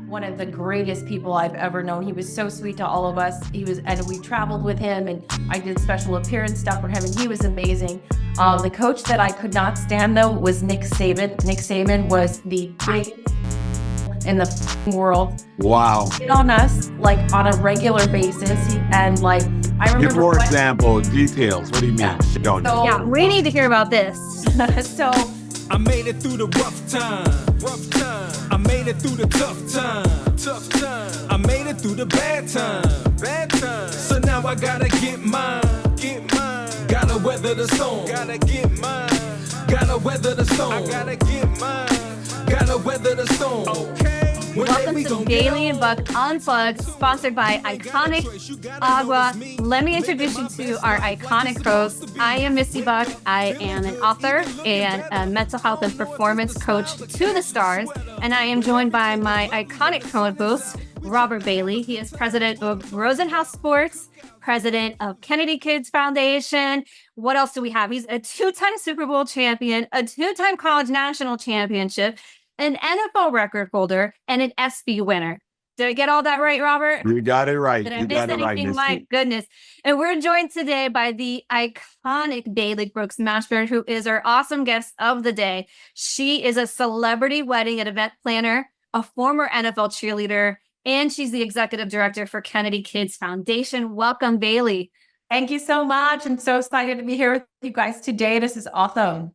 one of the greatest people I've ever known. He was so sweet to all of us. And we traveled with him, and I did special appearance stuff for him, and he was amazing. The coach that I could not stand though was Nick Saban. Nick Saban was the biggest in the world. Wow. Hit on us like on a regular basis, and like I remember. Give more example, details. What do you mean? Yeah, we need to hear about this. So I made it through the rough time. I made it through the tough time. I made it through the bad time. So now I gotta get mine. Gotta weather the storm. Gotta get mine. Gotta weather the storm. I gotta get mine. Gotta weather the storm. Okay. Welcome to Bailey and Buck Unplugged, sponsored by Iconic Agua. Let me introduce you to our Iconic host. I am Misty Buck. I am an author and a mental health and performance coach to the stars. And I am joined by my Iconic co-host, Robert Bailey. He is president of Rosenhaus Sports, president of Kennedy Kids Foundation. What else do we have? He's a two-time Super Bowl champion, a two-time college national championship, an NFL record holder, and an ESPY winner. Did I get all that right, Robert? You got it right. Did I miss anything? My goodness. And we're joined today by the iconic Bailey Brooks Mashburn, who is our awesome guest of the day. She is a celebrity wedding and event planner, a former NFL cheerleader, and she's the executive director for Kennedy Kids Foundation. Welcome, Bailey. thank you so much. I'm so excited to be here with you guys today. This is awesome.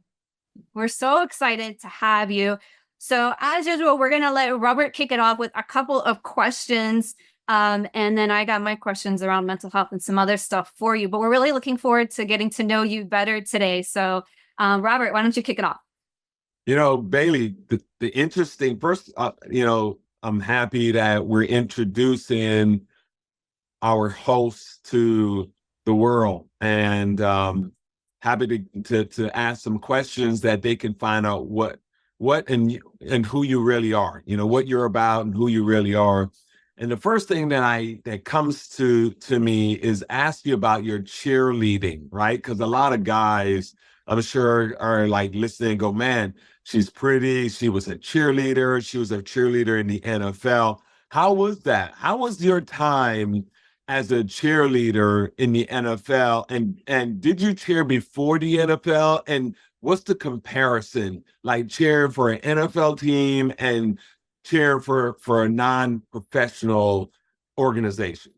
We're so excited to have you. So as usual, we're going to let Robert kick it off with a couple of questions. And then I got my questions around mental health and some other stuff for you. But we're really looking forward to getting to know you better today. So Robert, why don't you kick it off? You know, Bailey, the interesting first, I'm happy that we're introducing our hosts to the world, and happy to ask some questions that they can find out what and who you really are, what you're about and who you really are. And the first thing that comes to me is ask you about your cheerleading, right? Because a lot of guys, I'm sure, are like listening and go, man, she's pretty. She was a cheerleader. She was a cheerleader in the NFL. How was that? How was your time as a cheerleader in the NFL? And did you cheer before the NFL? And what's the comparison, like cheering for an NFL team and cheering for a non-professional organization?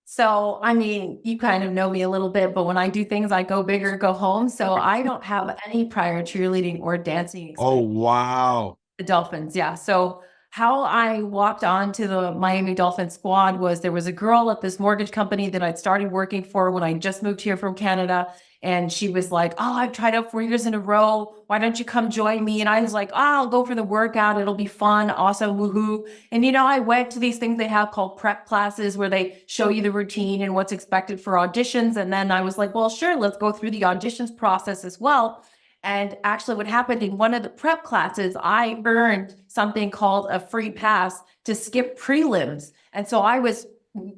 So, I mean, you kind of know me a little bit, but when I do things, I go big or go home. So I don't have any prior cheerleading or dancing experience. Oh, wow. The Dolphins, yeah. So how I walked on to the Miami Dolphins squad was there was a girl at this mortgage company that I'd started working for when I just moved here from Canada. And she was like, oh, I've tried out 4 years in a row. Why don't you come join me? And I was like, oh, I'll go for the workout. It'll be fun. Awesome. Woohoo. And, I went to these things they have called prep classes where they show you the routine and what's expected for auditions. And then I was like, well, sure, let's go through the auditions process as well. And actually what happened in one of the prep classes, I earned something called a free pass to skip prelims. And so I was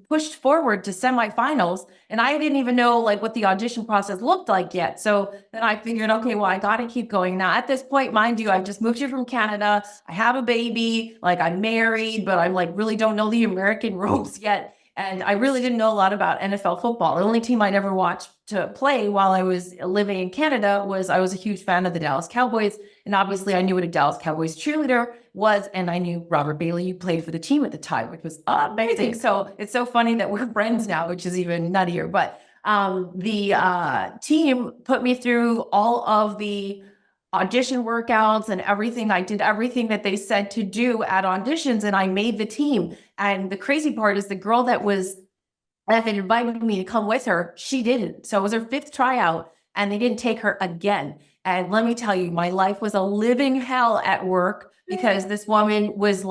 pushed forward to semifinals, and I didn't even know what the audition process looked like yet. So then I figured, okay, well, I got to keep going. Now at this point, mind you, I just moved here from Canada. I have a baby, I'm married, but I'm really don't know the American ropes yet. And I really didn't know a lot about NFL football. The only team I'd ever watched to play while I was living in Canada I was a huge fan of the Dallas Cowboys. And obviously I knew what a Dallas Cowboys cheerleader was. And I knew Robert Bailey, you played for the team at the time, which was amazing. So it's so funny that we're friends now, which is even nuttier. But the team put me through all of the audition workouts and everything. I did everything that they said to do at auditions, and I made the team. And the crazy part is the girl that had invited me to come with her, she didn't. So it was her 5th tryout, and they didn't take her again. And let me tell you, my life was a living hell at work because this woman was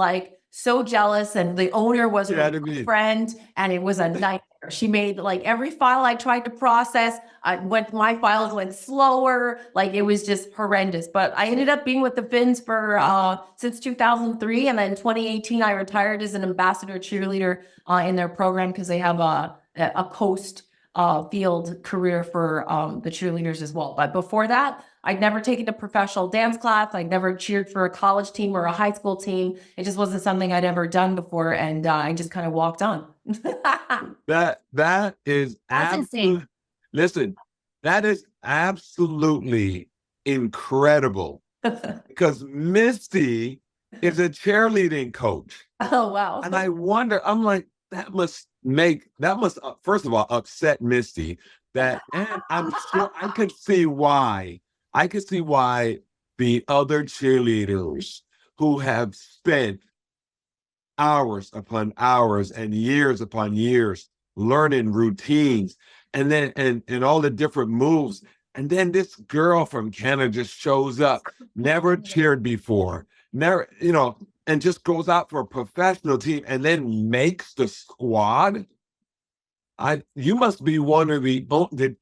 so jealous, and the owner was her friend, and it was a nightmare. She made every file I tried to process, my files went slower. It was just horrendous. But I ended up being with the Finns for since 2003, and then 2018 I retired as an ambassador cheerleader in their program because they have a coast field career for the cheerleaders as well. But before that, I'd never taken a professional dance class. I'd never cheered for a college team or a high school team. It just wasn't something I'd ever done before. And I just kind of walked on. That is That's insane. Listen, that is absolutely incredible because Misty is a cheerleading coach. Oh, wow. And I wonder, I'm like, that must first of all upset Misty, and I'm sure I could see why the other cheerleaders who have spent hours upon hours and years upon years learning routines and then and all the different moves, and then this girl from Canada just shows up, never cheered before, never, and just goes out for a professional team and then makes the squad. You must be one of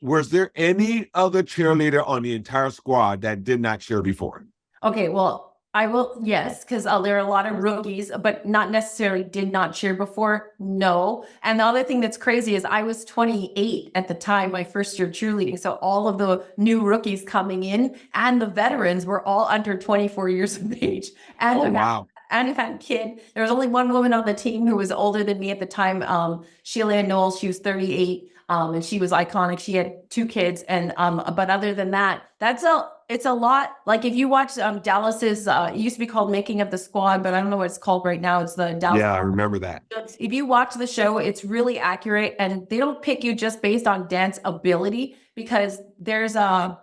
was there any other cheerleader on the entire squad that did not cheer before? Okay, well, I will, yes, because there are a lot of rookies, but not necessarily did not cheer before. No. And the other thing that's crazy is I was 28 at the time, my first year cheerleading. So all of the new rookies coming in and the veterans were all under 24 years of age. And wow. And I had a kid. There was only one woman on the team who was older than me at the time. Sheila Knowles, she was 38. And she was iconic. She had 2 kids. And but other than that, it's a lot. Like if you watch Dallas's, it used to be called Making of the Squad, but I don't know what it's called right now. It's the Dallas. Yeah, I remember that. If you watch the show, it's really accurate, and they don't pick you just based on dance ability, because there's a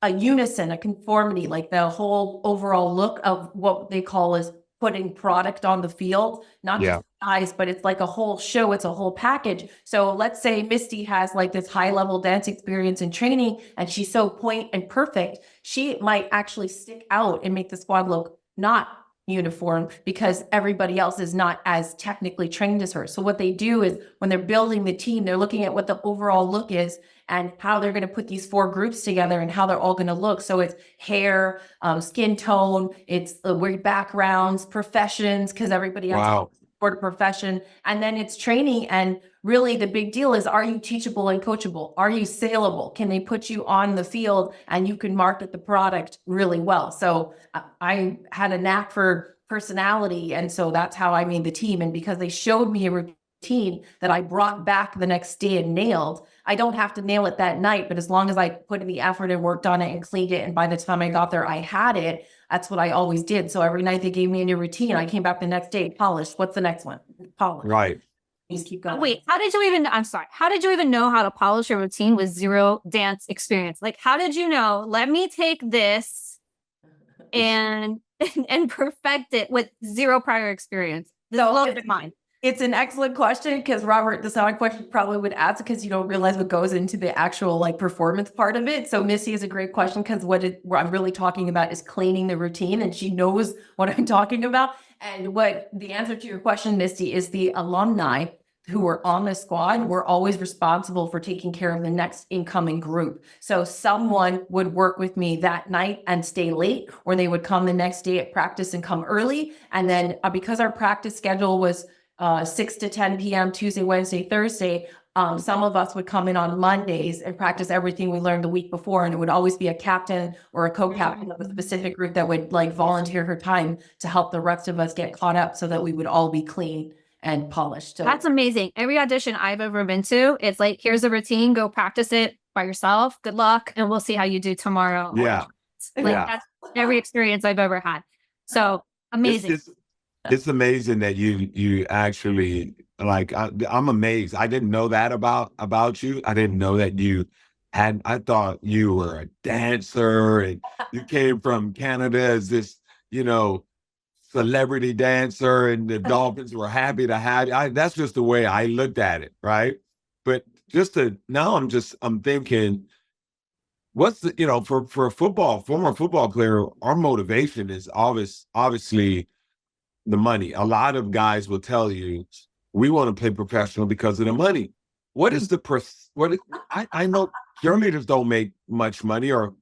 unison, a conformity, like the whole overall look of what they call is putting product on the field, not just eyes, but it's like a whole show. It's a whole package. So let's say Misty has like this high level dance experience and training, and she's so point and perfect. She might actually stick out and make the squad look not uniform because everybody else is not as technically trained as her. So what they do is when they're building the team, they're looking at what the overall look is and how they're going to put these 4 groups together and how they're all going to look. So it's hair, skin tone, it's the weird backgrounds, professions, because everybody has for the profession. And then it's training. And really the big deal is, are you teachable and coachable? Are you saleable? Can they put you on the field and you can market the product really well? So I had a knack for personality. And so that's how I made the team. And because they showed me a routine that I brought back the next day and nailed, I don't have to nail it that night, but as long as I put in the effort and worked on it and cleaned it, and by the time I got there, I had it. That's what I always did. So every night they gave me a new routine. I came back the next day, polished. What's the next one? Polished. Right. Just keep going. Wait, how did you even know how to polish your routine with 0 dance experience? Like, how did you know, let me take this and perfect it with 0 prior experience? This blows my mind. It's an excellent question, because Robert, the sound question probably would ask, because you don't realize what goes into the actual like performance part of it. So Missy is a great question, because what I'm really talking about is cleaning the routine, and she knows what I'm talking about. And what the answer to your question, Misty, is the alumni who were on the squad were always responsible for taking care of the next incoming group. So someone would work with me that night and stay late, or they would come the next day at practice and come early. And then because our practice schedule was 6 to 10 p.m. Tuesday, Wednesday, Thursday, some of us would come in on Mondays and practice everything we learned the week before. And it would always be a captain or a co-captain of a specific group that would like volunteer her time to help the rest of us get caught up so that we would all be clean and polished. So that's amazing. Every audition I've ever been to, it's like, here's a routine, go practice it by yourself. Good luck. And we'll see how you do tomorrow. Yeah. That's every experience I've ever had. So amazing. It's amazing that you actually, like, I'm amazed. I didn't know that about you. I didn't know that I thought you were a dancer and you came from Canada as this, celebrity dancer, and the Dolphins were happy to have you. That's just the way I looked at it. Right. But now I'm thinking, what's for a former football player, our motivation is obviously the money. A lot of guys will tell you, we want to play professional because of the money. What is I know cheerleaders don't make much money or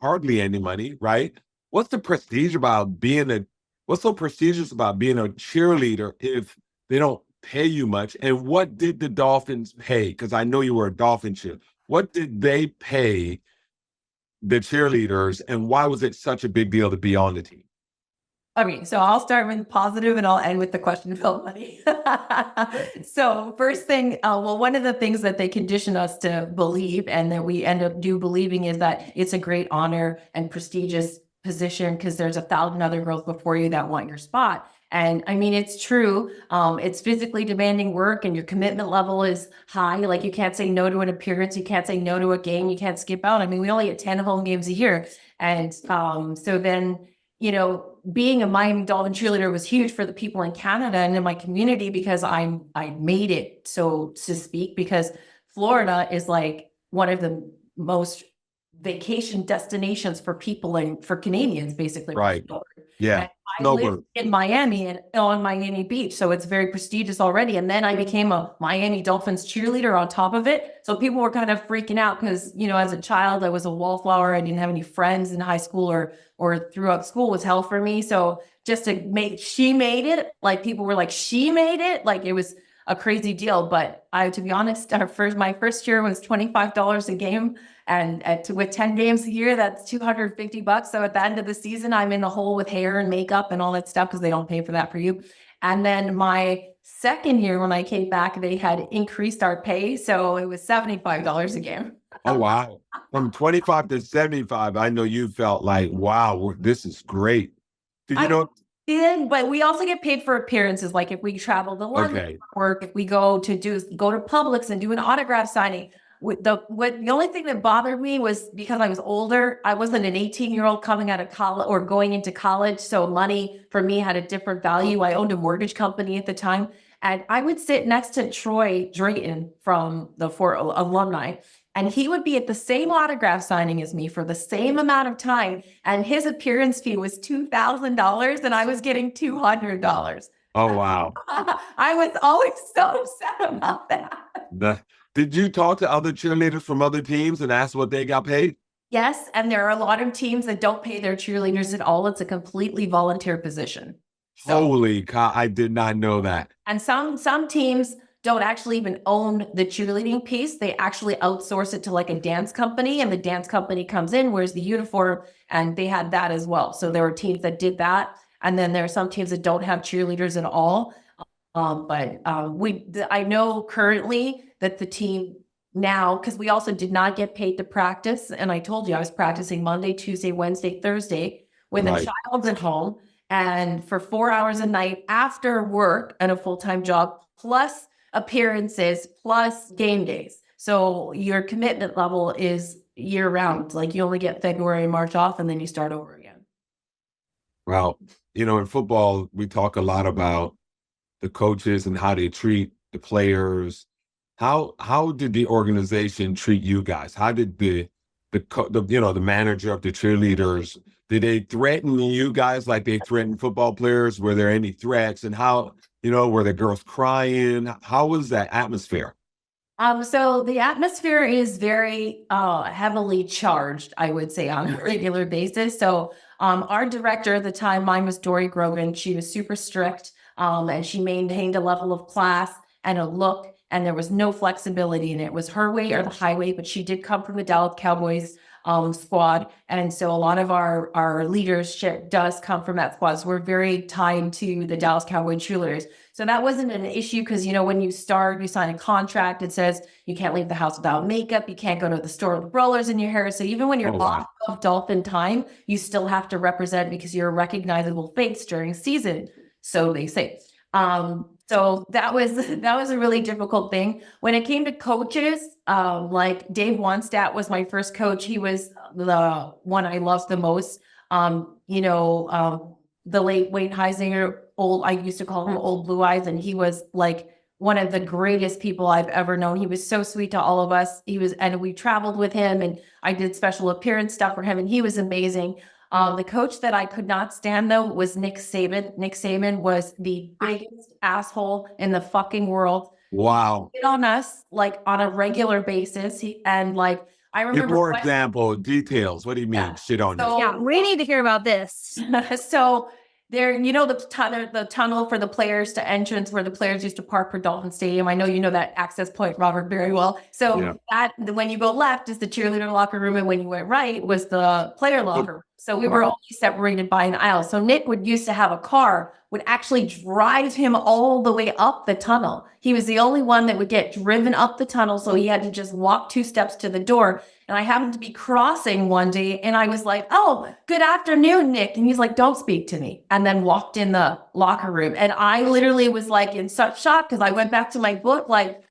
hardly any money, right? What's the prestige about what's so prestigious about being a cheerleader if they don't pay you much. And what did the Dolphins pay? Because I know you were a Dolphin cheer. What did they pay the cheerleaders, and why was it such a big deal to be on the team? Okay, so I'll start with the positive and I'll end with the question about money. So first thing, well, one of the things that they condition us to believe and that we end up believing is that it's a great honor and prestigious position because there's 1,000 other girls before you that want your spot. And I mean, it's true. It's physically demanding work and your commitment level is high. Like you can't say no to an appearance. You can't say no to a game. You can't skip out. I mean, we only get 10 home games a year. And so then, you know, being a Miami Dolphin cheerleader was huge for the people in Canada and in my community because I made it, so to speak, because Florida is like one of the most vacation destinations for people and for Canadians, basically. Right. Yeah. I lived in Miami and on Miami Beach, so it's very prestigious already. And then I became a Miami Dolphins cheerleader on top of it. So people were kind of freaking out because, you know, as a child, I was a wallflower. I didn't have any friends in high school or throughout school was hell for me. So just to make, she made it, like people were like, she made it, like it was a crazy deal. But to be honest, my first year was $25 a game. And with 10 games a year, that's $250. So at the end of the season, I'm in the hole with hair and makeup and all that stuff because they don't pay for that for you. And then my second year when I came back, they had increased our pay. So it was $75 a game. Oh, wow. From 25 to 75, I know you felt like, wow, this is great. Did you know? But we also get paid for appearances. Like if we travel to London, or if we go to Publix and do an autograph signing. The only thing that bothered me was because I was older, I wasn't an 18-year-old coming out of college or going into college. So money for me had a different value. I owned a mortgage company at the time. And I would sit next to Troy Drayton from the Fort alumni. And he would be at the same autograph signing as me for the same amount of time. And his appearance fee was $2,000 and I was getting $200. Oh, wow. I was always so upset about that. Did you talk to other cheerleaders from other teams and ask what they got paid? Yes, and there are a lot of teams that don't pay their cheerleaders at all. It's a completely volunteer position. Holy cow, I did not know that. And some teams don't actually even own the cheerleading piece. They actually outsource it to like a dance company, and the dance company comes in, wears the uniform, and they had that as well. So there were teams that did that. And then there are some teams that don't have cheerleaders at all. I know currently that the team now, because we also did not get paid to practice. And I told you I was practicing Monday, Tuesday, Wednesday, Thursday with a child at home and for 4 hours a night after work and a full-time job, plus appearances, plus game days. So your commitment level is year round. Like you only get February and March off and then you start over again. Well, you know, in football, we talk a lot about the coaches and how they treat the players. How did the organization treat you guys? How did the manager of the cheerleaders, did they threaten you guys like they threatened football players? Were there any threats? And how, were the girls crying? How was that atmosphere? So the atmosphere is very heavily charged, I would say, on a regular basis. So our director at the time, mine was Dory Grogan. She was super strict. And she maintained a level of class and a look, and there was no flexibility in it. It was her way or the highway, but she did come from the Dallas Cowboys squad. And so a lot of our leadership does come from that squad. So we're very tied to the Dallas Cowboy cheerleaders. So that wasn't an issue because, when you start, you sign a contract, it says you can't leave the house without makeup. You can't go to the store with rollers in your hair. So even when you're off of Dolphin time, you still have to represent because you're a recognizable face during season. So they say. So that was a really difficult thing. When it came to coaches, like Dave Wonstadt was my first coach. He was the one I loved the most. The late Wayne Heisinger, I used to call him Old Blue Eyes, and he was like one of the greatest people I've ever known. He was so sweet to all of us. And we traveled with him, and I did special appearance stuff for him, and he was amazing. The coach that I could not stand, though, was Nick Saban. Nick Saban was the biggest asshole in the fucking world. Wow. He hit on us, like, on a regular basis. I remember... Give more example, details. What do you mean, shit on you? Yeah, we need to hear about this. So There, the tunnel for the players to entrance where the players used to park for Dolphin Stadium. I know you know that access point, Robert, very well. So when you go left is the cheerleader locker room, and when you went right was the player locker room. So we were only separated by an aisle. So Nick used to have a car, would actually drive him all the way up the tunnel. He was the only one that would get driven up the tunnel, so he had to just walk 2 steps to the door. And I happened to be crossing one day, and I was like, "Oh, good afternoon, Nick." And he's like, "Don't speak to me." And then walked in the locker room. And I literally was like in such shock because I went back to my book, like,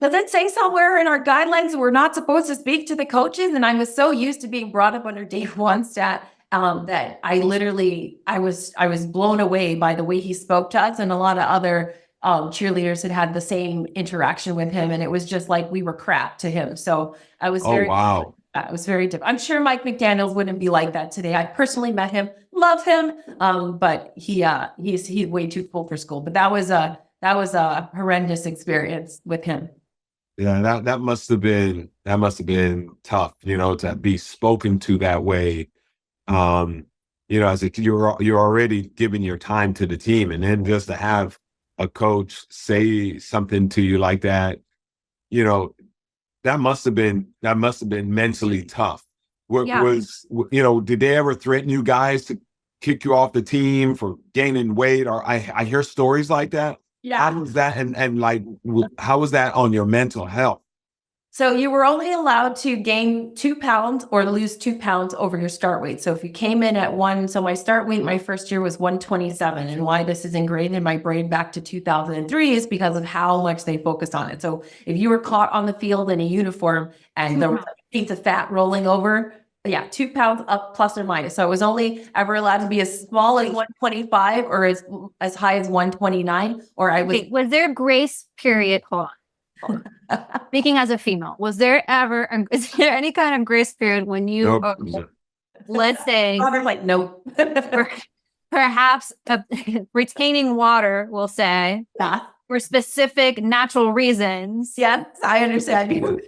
does it say somewhere in our guidelines we're not supposed to speak to the coaches? And I was so used to being brought up under Dave Wannstedt that I was blown away by the way he spoke to us, and a lot of other cheerleaders had the same interaction with him, and it was just like we were crap to him. So I was very it was very different. I'm sure Mike McDaniels wouldn't be like that today. I personally met him, love him, but he's way too cool for school. But that was a horrendous experience with him. Yeah, that must have been tough, to be spoken to that way. As you're already giving your time to the team, and then just to have a coach say something to you like that, that must have been mentally tough. Did they ever threaten you guys to kick you off the team for gaining weight? Or I hear stories like that. Yeah. How was that? And like, how was that on your mental health? So you were only allowed to gain 2 pounds or lose 2 pounds over your start weight. So if you came in at so my start weight my first year was 127. And why this is ingrained in my brain back to 2003 is because of how much they focused on it. So if you were caught on the field in a uniform and there was a piece of fat rolling over, 2 pounds up plus or minus. So it was only ever allowed to be as small as 125 or as high as 129. Or was there a grace period? Hold on. Speaking as a female, is there any kind of grace period when you, let's say, like, nope, perhaps retaining water, we'll say, for specific natural reasons? Yes, I understand you.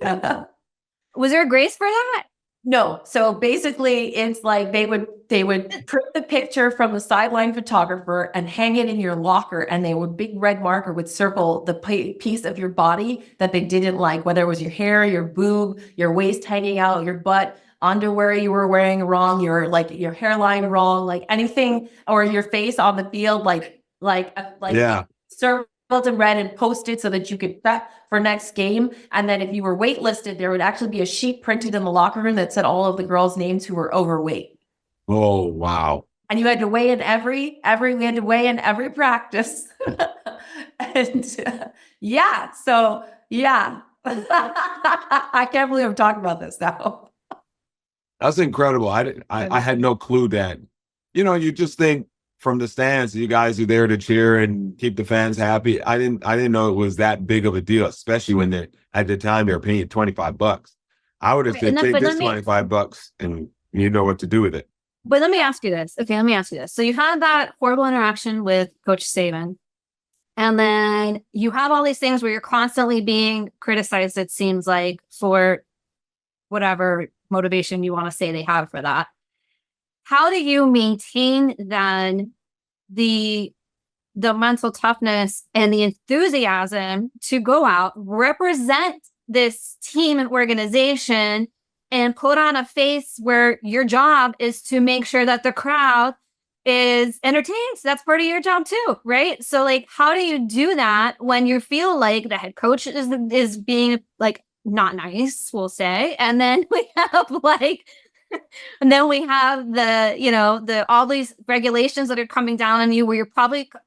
Was there a grace for that? No. So basically it's like they would print the picture from the sideline photographer and hang it in your locker, and big red marker would circle the piece of your body that they didn't like, whether it was your hair, your boob, your waist hanging out, your butt, underwear you were wearing wrong, your hairline wrong, like anything, or your face on the field, circled in red and posted so that you could prep for next game. And then if you were waitlisted, there would actually be a sheet printed in the locker room that said all of the girls' names who were overweight. Oh, wow. And you had to weigh in we had to weigh in every practice. And I can't believe I'm talking about this now. That's incredible. I had no clue that, you just think from the stands, you guys are there to cheer and keep the fans happy. I didn't know it was that big of a deal, especially when at the time they're paying $25. I would have said, take this $25 and you know what to do with it. But let me ask you this. Okay, let me ask you this. So you had that horrible interaction with Coach Saban, and then you have all these things where you're constantly being criticized, it seems like, for whatever motivation you want to say they have for that. How do you maintain then the mental toughness and the enthusiasm to go out, represent this team and organization, and put on a face where your job is to make sure that the crowd is entertained? So that's part of your job too, right? So like, how do you do that when you feel like the head coach is being like not nice, we'll say, and then we have and then we have the all these regulations that are coming down on you, where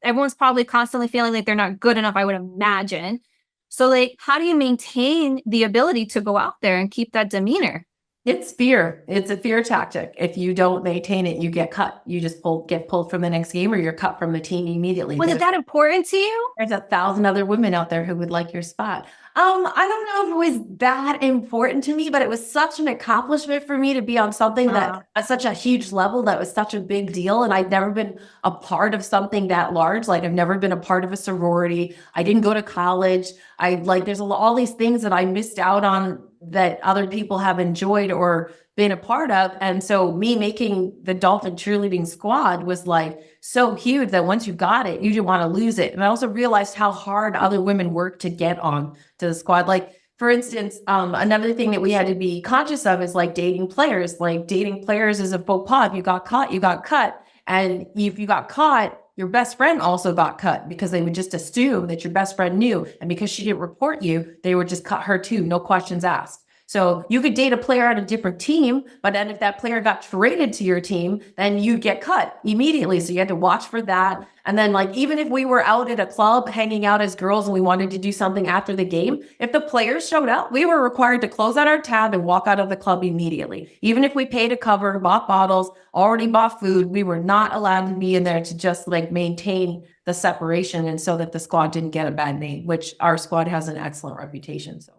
everyone's probably constantly feeling like they're not good enough, I would imagine. So like, how do you maintain the ability to go out there and keep that demeanor? It's fear. It's a fear tactic. If you don't maintain it, you get cut. You just get pulled from the next game, or you're cut from the team immediately. Was it that important to you? There's 1,000 other women out there who would like your spot. I don't know if it was that important to me, but it was such an accomplishment for me to be on something that at such a huge level, that was such a big deal. And I'd never been a part of something that large. Like, I've never been a part of a sorority. I didn't go to college. There's all these things that I missed out on that other people have enjoyed or been a part of. And so me making the Dolphin cheerleading squad was like so huge that once you got it, you didn't want to lose it. And I also realized how hard other women work to get on to the squad. Like, for instance, another thing that we had to be conscious of is like dating players. Like dating players is a faux pas. If you got caught, you got cut. And if you got caught, your best friend also got cut because they would just assume that your best friend knew. And because she didn't report you, they would just cut her too, no questions asked. So you could date a player on a different team, but then if that player got traded to your team, then you'd get cut immediately. So you had to watch for that. And then like, even if we were out at a club hanging out as girls and we wanted to do something after the game, if the players showed up, we were required to close out our tab and walk out of the club immediately. Even if we paid a cover, bought bottles, already bought food, we were not allowed to be in there to just like maintain the separation and so that the squad didn't get a bad name, which our squad has an excellent reputation. So.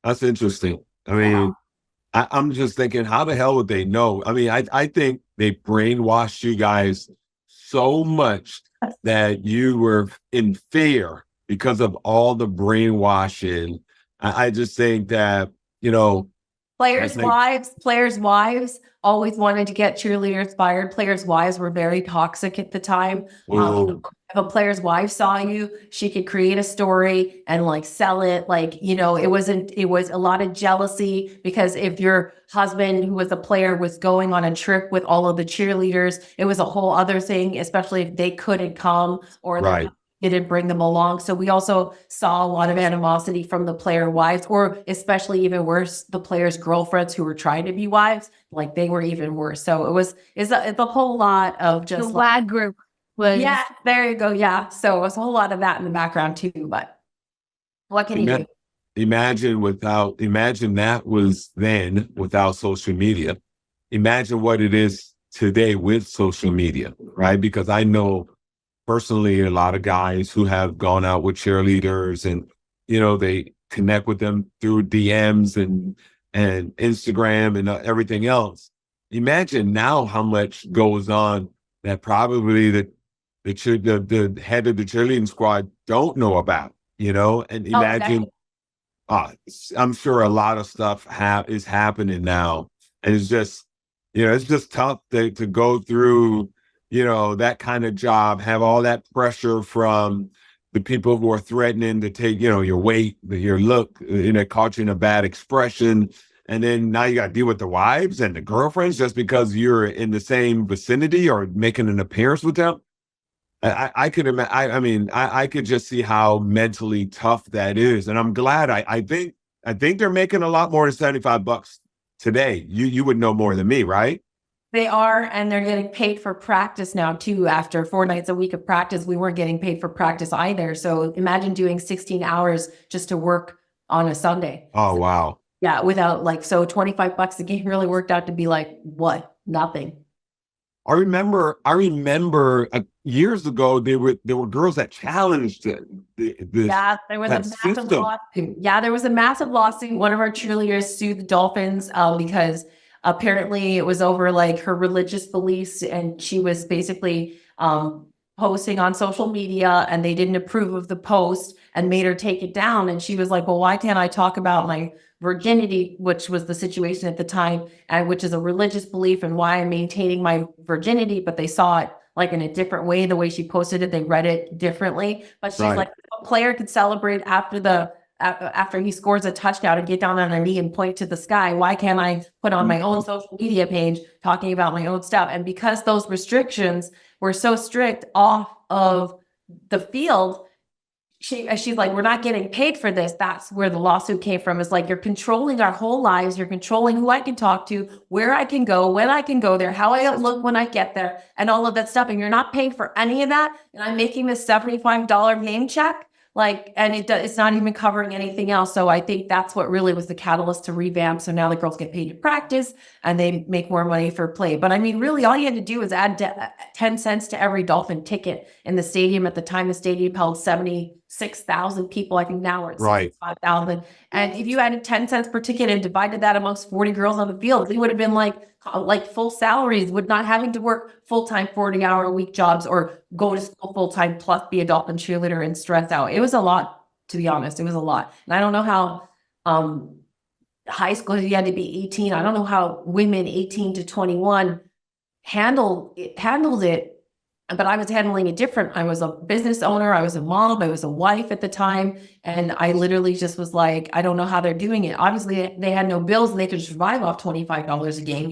That's interesting. I mean, I'm just thinking, how the hell would they know? I mean, I think they brainwashed you guys so much that you were in fear because of all the brainwashing. I just think that, you know, players' wives always wanted to get cheerleaders fired. Players' wives were very toxic at the time. If a player's wife saw you, she could create a story and like sell it. Like, you know, it was a lot of jealousy because if your husband who was a player was going on a trip with all of the cheerleaders, it was a whole other thing, especially if they couldn't come or right. didn't bring them along. So we also saw a lot of animosity from the player wives, or especially even worse, the players' girlfriends who were trying to be wives, like they were even worse. So it's a whole lot of just the WAG group was. Yeah, there you go. Yeah. So it was a whole lot of that in the background too, but what can you do? Imagine that was then without social media. Imagine what it is today with social media, right? Because I know personally a lot of guys who have gone out with cheerleaders and, you know, they connect with them through DMs and Instagram and everything else. Imagine now how much goes on that probably the head of the cheerleading squad don't know about, you know, and imagine, I'm sure a lot of stuff is happening now. And it's just, you know, it's just tough to go through, you know, that kind of job, have all that pressure from the people who are threatening to take, you know, your weight, your look, you know, caught you in a bad expression. And then now you got to deal with the wives and the girlfriends just because you're in the same vicinity or making an appearance with them. I could imagine. I mean, I could just see how mentally tough that is, and I'm glad. I think they're making a lot more than $75 today. You would know more than me, right? They are, and they're getting paid for practice now too. After 4 nights a week of practice, we weren't getting paid for practice either. So imagine doing 16 hours just to work on a Sunday. Oh wow! Yeah, without so $25 a game really worked out to be like what? Nothing. I remember years ago there were girls that challenged it. Yeah, there was a massive lawsuit. Yeah, there was a massive lawsuit. One of our cheerleaders sued the Dolphins because apparently it was over like her religious beliefs, and she was basically posting on social media, and they didn't approve of the post and made her take it down. And she was like, well, why can't I talk about my virginity, which was the situation at the time, and which is a religious belief, and why I'm maintaining my virginity. But they saw it like in a different way. The way she posted it, they read it differently. But she's like, a player could celebrate after he scores a touchdown and get down on a knee and point to the sky. Why can't I put on my own social media page talking about my own stuff? And because those restrictions were so strict off of the field, she's like, we're not getting paid for this. That's where the lawsuit came from. It's like, you're controlling our whole lives. You're controlling who I can talk to, where I can go, when I can go there, how I look when I get there, and all of that stuff. And you're not paying for any of that. And I'm making this $75 name check. And it's not even covering anything else. So I think that's what really was the catalyst to revamp. So now the girls get paid to practice and they make more money for play. But I mean, really all you had to do was add 10 cents to every Dolphin ticket in the stadium. At the time, the stadium held 76,000 people. I think now we're at 5,000. And if you added 10 cents per ticket and divided that amongst 40 girls on the field, it would have been like full salaries, with not having to work full-time 40-hour-a-week jobs or go to school full-time plus be a Dolphin cheerleader and stress out. It was a lot, to be honest. It was a lot. And I don't know how high school, you had to be 18. I don't know how women 18 to 21 handled it, but I was handling it different. I was a business owner. I was a mom. I was a wife at the time. And I literally just was like, I don't know how they're doing it. Obviously, they had no bills and they could survive off $25 a game,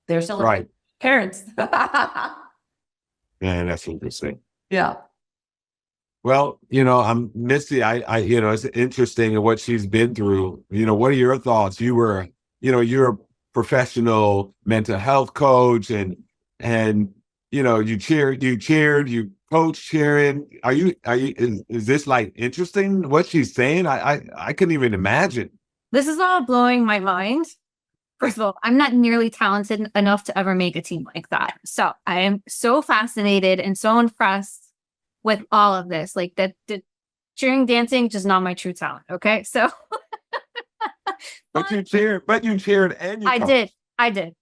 They're still Right. parents. Man, that's interesting. Yeah. Well, I'm Misty. It's interesting what she's been through. What are your thoughts? You're a professional mental health coach, and you cheered, you coach cheering. Is this like interesting what she's saying? I couldn't even imagine. This is all blowing my mind. First of all, I'm not nearly talented enough to ever make a team like that. So I am so fascinated and so impressed with all of this. Like the cheering, dancing, just not my true talent. Okay. So But you cheered and you I coached. did. And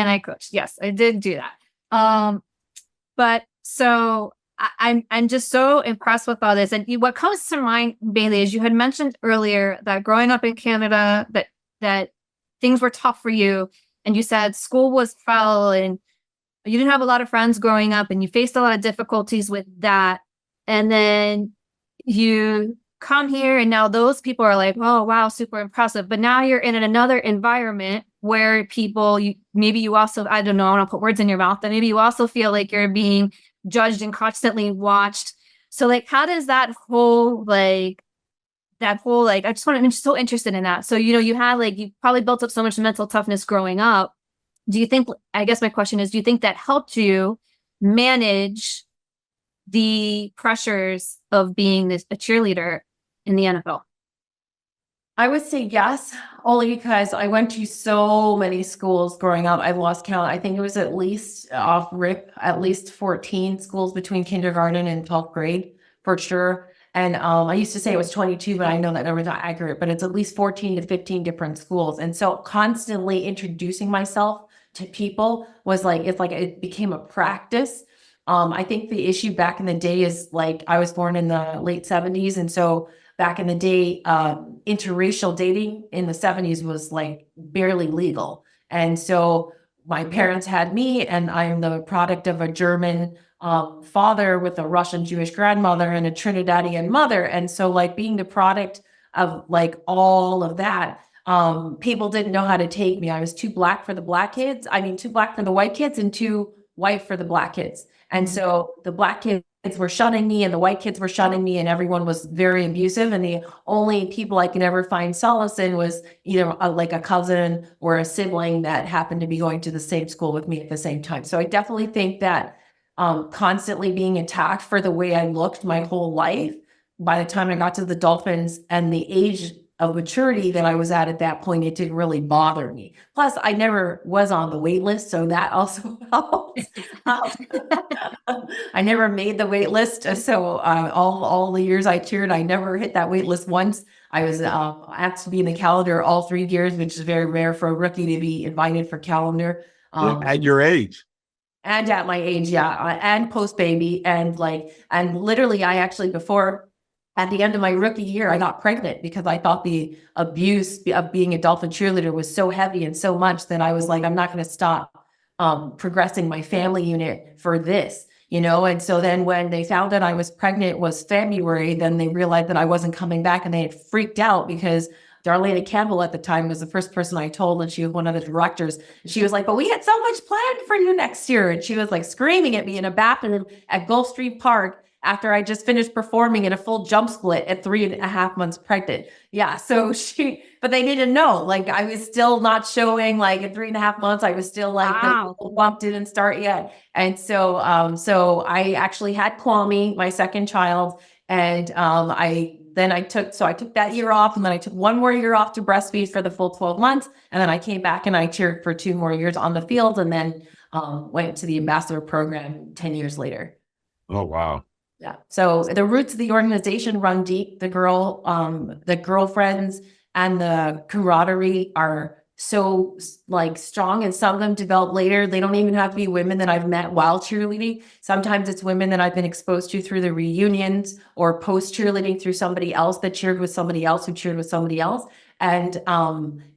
I coached. Yes, I did do that. But so I'm just so impressed with all this. And what comes to mind, Bailey, is you had mentioned earlier that growing up in Canada, that things were tough for you. And you said school was hell and you didn't have a lot of friends growing up and you faced a lot of difficulties with that. And then you come here and now those people are like, oh, wow, super impressive. But now you're in another environment where people, maybe you also, I don't know, I don't want to put words in your mouth, but maybe you also feel like you're being judged and constantly watched. So like, how does I'm so interested in that. So, you probably built up so much mental toughness growing up. I guess my question is, do you think that helped you manage the pressures of being a cheerleader in the NFL? I would say yes, only because I went to so many schools growing up. I've lost count. I think it was at least 14 schools between kindergarten and 12th grade for sure. And I used to say it was 22, but I know that number is not accurate, but it's at least 14 to 15 different schools. And so constantly introducing myself to people was it became a practice. I think the issue back in the day is I was born in the late 70s. And so back in the day, interracial dating in the 70s was barely legal. And so my parents had me, and I'm the product of a German father with a Russian Jewish grandmother and a Trinidadian mother. And so being the product of all of that, people didn't know how to take me. I was too black for the black kids. Too black for the white kids and too white for the black kids. And so the black kids were shunning me and the white kids were shunning me, and everyone was very abusive. And the only people I could ever find solace in was either a cousin or a sibling that happened to be going to the same school with me at the same time. So I definitely think that constantly being attacked for the way I looked my whole life, by the time I got to the Dolphins and the age of maturity that I was at that point, it didn't really bother me. Plus, I never was on the wait list, so that also helps. I never made the wait list, so all the years I cheered, I never hit that wait list once. I was asked to be in the calendar all 3 years, which is very rare for a rookie to be invited for calendar. At your age. And at my age, yeah, and post baby, and literally, I actually at the end of my rookie year, I got pregnant because I thought the abuse of being a Dolphin cheerleader was so heavy and so much that I was like, I'm not going to stop progressing my family unit for this, And so then when they found that I was pregnant was February, then they realized that I wasn't coming back, and they had freaked out because Darlene Campbell at the time was the first person I told, and she was one of the directors. She was like, but we had so much planned for you next year. And she was screaming at me in a bathroom at Gulfstream Park after I just finished performing in a full jump split at 3.5 months pregnant. Yeah. So but they didn't know, I was still not showing at 3.5 months. I was still Wow. the bump didn't start yet. And so I actually had Kwame, my second child. And I took that year off, and then I took 1 more year off to breastfeed for the full 12 months. And then I came back and I cheered for 2 more years on the field, and then went to the ambassador program 10 years later. Oh, wow. Yeah. So the roots of the organization run deep. The girlfriends and the camaraderie are so like strong, and some of them develop later. They don't even have to be women that I've met while cheerleading. Sometimes it's women that I've been exposed to through the reunions or post cheerleading through somebody else that cheered with somebody else who cheered with somebody else. And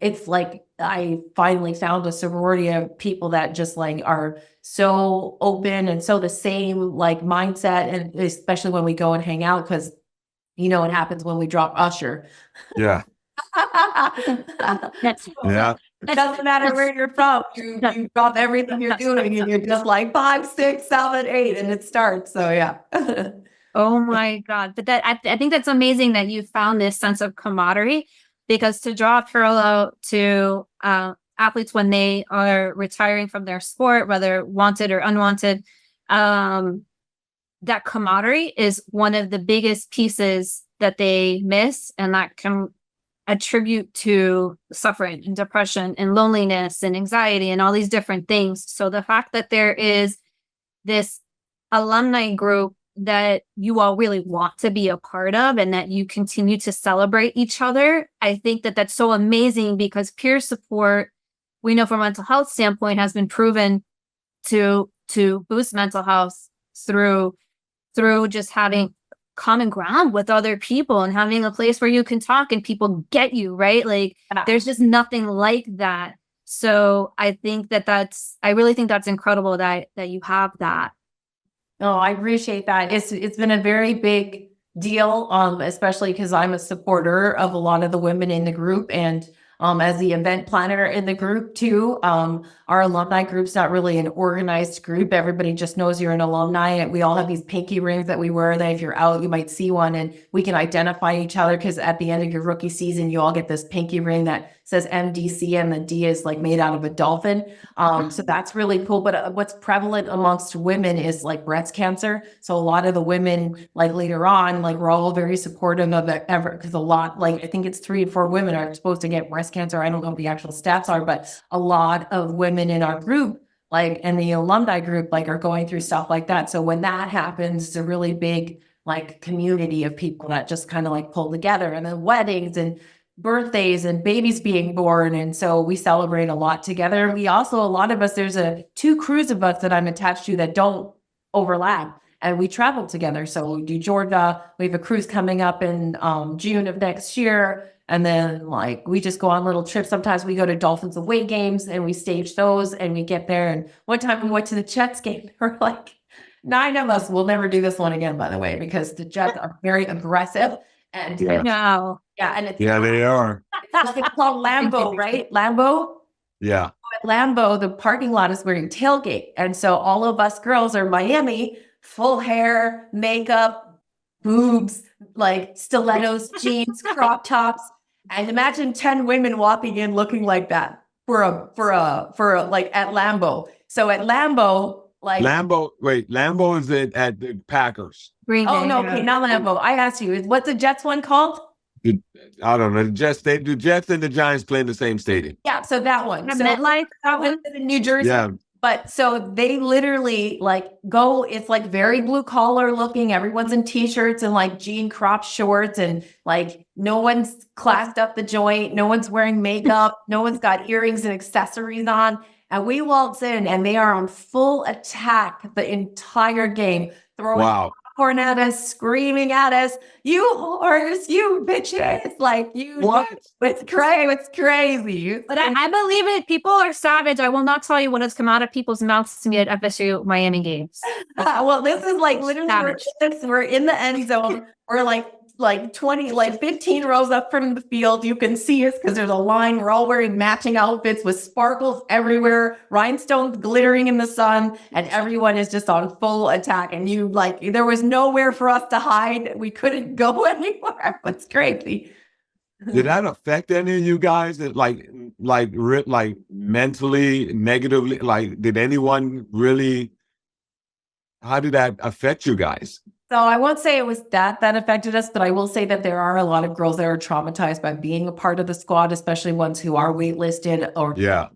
it's like I finally found a sorority of people that just like are so open and so the same like mindset, and especially when we go and hang out, because you know what happens when we drop Usher. Yeah. That's Yeah. It doesn't matter where you're from. You drop everything you're doing, and you're just like 5, 6, 7, 8, and it starts. So yeah. Oh my God. But I think that's amazing that you found this sense of camaraderie, because to draw a parallel to athletes when they are retiring from their sport, whether wanted or unwanted, that camaraderie is one of the biggest pieces that they miss, and that can attribute to suffering and depression and loneliness and anxiety and all these different things. So the fact that there is this alumni group that you all really want to be a part of, and that you continue to celebrate each other, I think that that's so amazing, because peer support, we know from a mental health standpoint, has been proven to boost mental health through just having common ground with other people and having a place where you can talk and people get you, right? Like there's just nothing like that. So I think I really think that's incredible that you have that. Oh, I appreciate that. It's been a very big deal, especially because I'm a supporter of a lot of the women in the group, and as the event planner in the group too. Our alumni group's not really an organized group. Everybody just knows you're an alumni. We all have these pinky rings that we wear that if you're out, you might see one, and we can identify each other, because at the end of your rookie season, you all get this pinky ring that says MDC, and the D is like made out of a dolphin. So that's really cool. But what's prevalent amongst women is like breast cancer. So a lot of the women, like later on, like we're all very supportive of it ever, because a lot, like I think it's 3 or 4 women are supposed to get breast cancer. I don't know what the actual stats are, but a lot of women in our group, like in the alumni group, like are going through stuff like that. So when that happens, it's a really big like community of people that just kind of like pull together, and then weddings and birthdays and babies being born. And so we celebrate a lot together. We also, a lot of us, there's 2 crews of us that I'm attached to that don't overlap, and we travel together. So we do Georgia. We have a cruise coming up in June of next year. And then like we just go on little trips. Sometimes we go to Dolphins away games and we stage those, and we get there. And one time we went to the Jets game. We're like 9 of us. We'll never do this one again, by the way, because the Jets are very aggressive. And No. yeah, and it's They are. it's called Lambeau, right? Lambeau. Yeah. At Lambeau, the parking lot is where you tailgate. And so all of us girls are Miami, full hair, makeup, boobs, like stilettos, jeans, crop tops. And imagine 10 women walking in looking like that for like at Lambeau. So at Lambeau, like Lambeau is at the Packers. Green oh Bay. no, okay, not Lambeau. I asked you, what's the Jets one called? I don't know. The Jets and the Giants play in the same stadium. Yeah, so that one. So MetLife. that one is in New Jersey. Yeah. But so they literally like go, it's like very blue collar looking. Everyone's in t-shirts and like jean crop shorts, and like no one's classed up the joint. No one's wearing makeup. No one's got earrings and accessories on. And we waltz in and they are on full attack the entire game, throwing popcorn at us, screaming at us, you whores, you bitches, like you. What? It's crazy. It's crazy. But I believe it. People are savage. I will not tell you what has come out of people's mouths to me at FSU Miami games. Well, this is like literally Savage. we're in the end zone. We're like 20, like 15 rows up from the field. You can see us because there's a line. We're all wearing matching outfits with sparkles everywhere, rhinestones glittering in the sun, and everyone is just on full attack. And you like, there was nowhere for us to hide. We couldn't go anywhere. It's crazy. Did that affect any of you guys? That like mentally, negatively? Like, did anyone really? How did that affect you guys? So I won't say it was that affected us, but I will say that there are a lot of girls that are traumatized by being a part of the squad, especially ones who are waitlisted, or if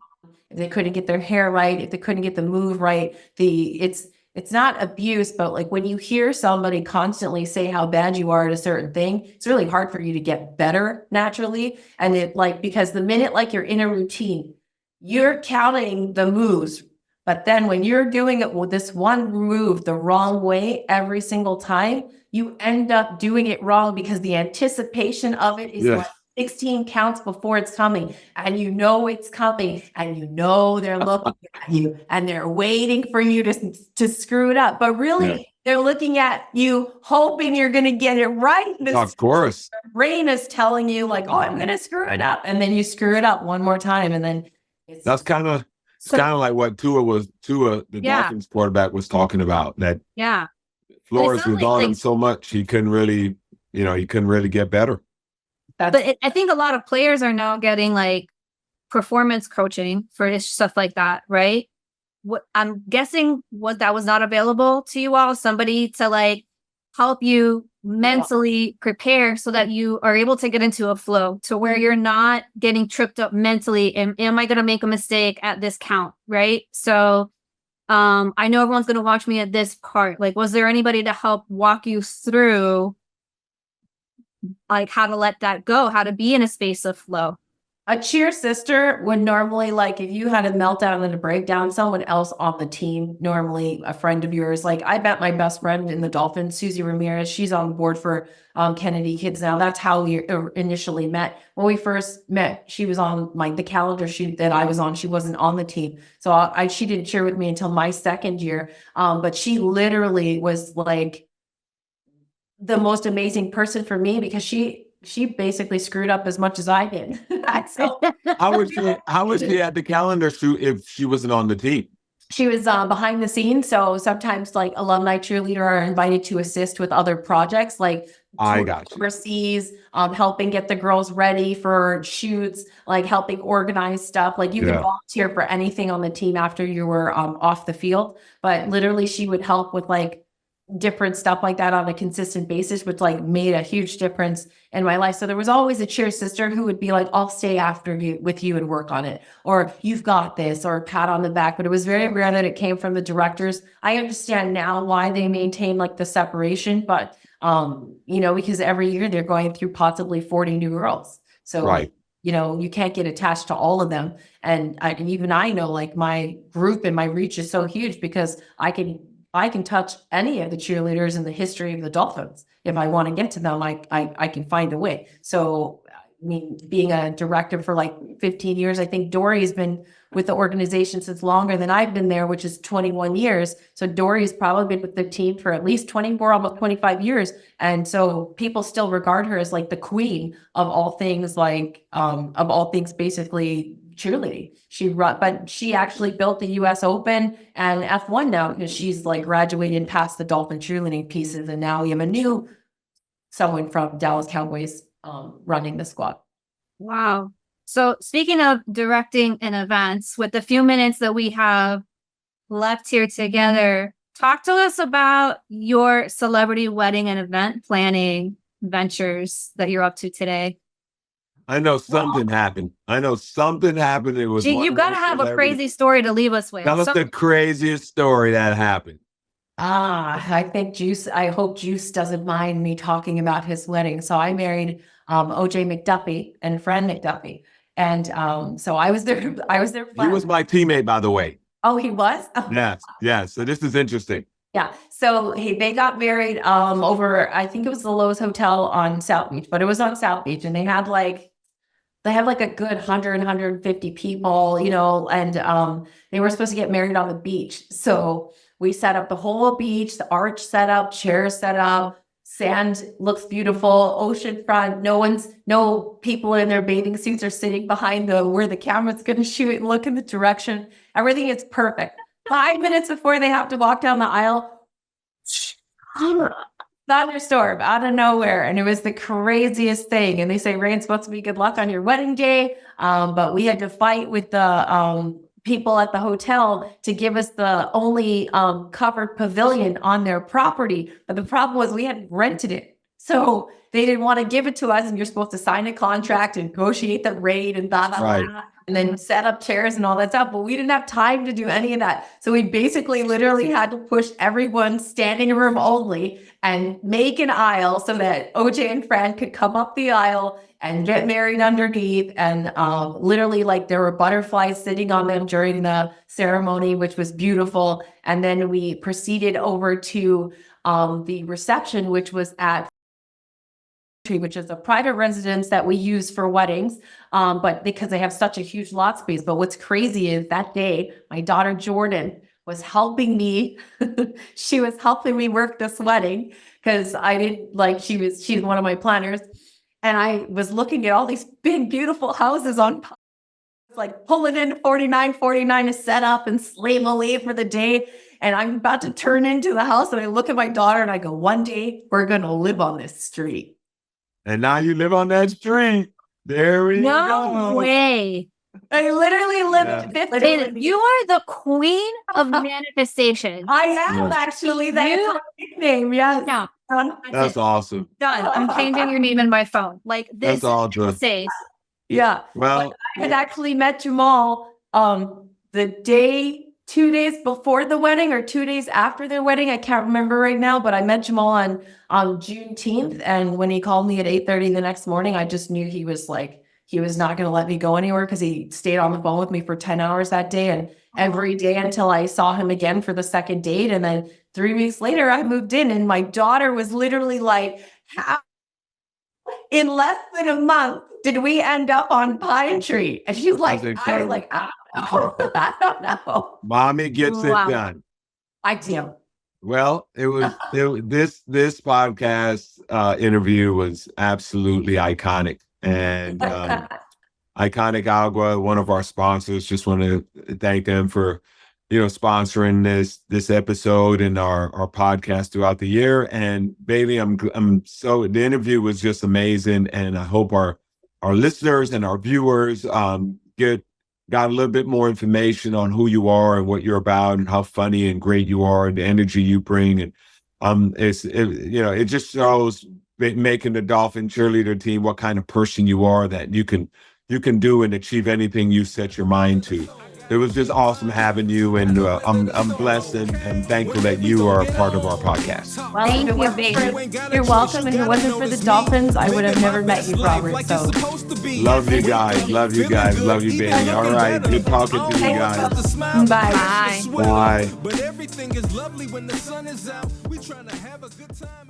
they couldn't get their hair right, if they couldn't get the move right. It's it's not abuse, but like when you hear somebody constantly say how bad you are at a certain thing, it's really hard for you to get better naturally. And it like, because the minute like you're in a routine, you're counting the moves. But then when you're doing it with this one move the wrong way every single time, you end up doing it wrong because the anticipation of it is like 16 counts before it's coming, and you know it's coming, and you know they're looking at you and they're waiting for you to screw it up. But really, they're looking at you hoping you're going to get it right. Of course. Brain is telling you like, oh, I'm going to screw it up. And then you screw it up one more time. And then that's kind of like what Tua, the Dolphins quarterback, was talking about. That Flores was on him so much he couldn't really get better. But I think a lot of players are now getting like performance coaching for stuff like that, right? What I'm guessing that was not available to you all, somebody to like help you mentally prepare so that you are able to get into a flow to where you're not getting tripped up mentally. And am I going to make a mistake at this count? Right. So I know everyone's going to watch me at this part. Like, was there anybody to help walk you through like how to let that go, how to be in a space of flow? A cheer sister would normally, like, if you had a meltdown and a breakdown, someone else on the team, normally a friend of yours. Like, I met my best friend in the Dolphins, Susie Ramirez. She's on board for Kennedy Kids now. That's how we initially met. When we first met, she was on the calendar shoot that I was on. She wasn't on the team. So she didn't cheer with me until my second year. But she literally was like the most amazing person for me because she basically screwed up as much as I did. So, how was she at the calendar shoot if she wasn't on the team? She was behind the scenes. So sometimes like alumni cheerleader are invited to assist with other projects, like overseas, helping get the girls ready for shoots, like helping organize stuff. Like you could volunteer for anything on the team after you were off the field. But literally she would help with like different stuff like that on a consistent basis, which like made a huge difference in my life. So there was always a cheer sister who would be like, I'll stay after you with you and work on it, or you've got this, or pat on the back. But it was very rare that it came from the directors. I understand now why they maintain like the separation, but because every year they're going through possibly 40 new girls. So you can't get attached to all of them. And even I know like my group and my reach is so huge because I can touch any of the cheerleaders in the history of the Dolphins. If I want to get to them, I can find a way. So, I mean, being a director for like 15 years, I think Dory's been with the organization since longer than I've been there, which is 21 years. So Dory's probably been with the team for at least 24, almost 25 years. And so people still regard her as like the queen of all things, basically cheerleading. But she actually built the US Open and F1 now because she's like graduated past the Dolphin cheerleading pieces. And now we have a new someone from Dallas Cowboys running the squad. Wow. So speaking of directing and events, with the few minutes that we have left here together, talk to us about your celebrity wedding and event planning ventures that you're up to today. I know something happened. It was you got to have a crazy story to leave us with. Tell us the craziest story that happened. I hope Juice doesn't mind me talking about his wedding. So I married OJ McDuffie and Fran McDuffie. And so I was there. He was my teammate, by the way. Oh, he was? Yes. So this is interesting. Yeah. So they got married over, I think it was the Lowe's Hotel on South Beach, but it was on South Beach. And they had like a good 150 people, and they were supposed to get married on the beach. So we set up the whole beach, the arch set up, chairs set up, sand looks beautiful, ocean front. No people in their bathing suits are sitting behind where the camera's going to shoot and look in the direction. Everything is perfect. 5 minutes before they have to walk down the aisle, thunderstorm out of nowhere. And it was the craziest thing. And they say rain's supposed to be good luck on your wedding day. But we had to fight with the people at the hotel to give us the only covered pavilion on their property. But the problem was we had rented it. So they didn't want to give it to us. And you're supposed to sign a contract and negotiate the rate and blah, blah, blah. and then set up chairs and all that stuff. But we didn't have time to do any of that. So we basically literally had to push everyone standing room only and make an aisle so that OJ and Fran could come up the aisle and get married underneath. And literally, like, there were butterflies sitting on them during the ceremony, which was beautiful. And then we proceeded over to the reception, which was at which is a private residence that we use for weddings, but because they have such a huge lot space. But what's crazy is that day, my daughter Jordan was helping me. She was helping me work this wedding because I didn't like, she's one of my planners. And I was looking at all these big, beautiful houses on like pulling in 49 to set up and slave away for the day. And I'm about to turn into the house. And I look at my daughter and I go, one day we're going to live on this street. And now you live on that street. There we No go. way. I literally lived. Bailey, you are the queen of manifestation. I am actually. That's my nickname. Yes. No, That's awesome. done. I'm changing your name in my phone. Like this That's awesome. says. Yeah. Well, I had actually met Jamal the 2 days before the wedding or 2 days after the wedding. I can't remember right now, but I met Jamal on Juneteenth. And when he called me at 8:30 the next morning, I just knew he was not going to let me go anywhere because he stayed on the phone with me for 10 hours that day and every day until I saw him again for the second date. And then 3 weeks later, I moved in and my daughter was literally like, how in less than a month did we end up on Pine Tree? And she's like, I was like, I don't know. mommy gets Wow. it done. I do. Well, this podcast interview was absolutely iconic. And Iconic Agua, one of our sponsors, just want to thank them for, sponsoring this episode and our podcast throughout the year. And Bailey, the interview was just amazing. And I hope our listeners and our viewers got a little bit more information on who you are and what you're about and how funny and great you are and the energy you bring. And it just shows making the Dolphin cheerleader team what kind of person you are, that you can do and achieve anything you set your mind to. It was just awesome having you, and I'm blessed and thankful that you are a part of our podcast. Well, if it wasn't you're welcome. If it wasn't for the Dolphins, I would have never met you, Robert. So Love you guys. Love you guys. Love you, Bailey. All right. Good talking to you guys. Bye. Bye. But everything is lovely when the sun is out. We trying to have a good time.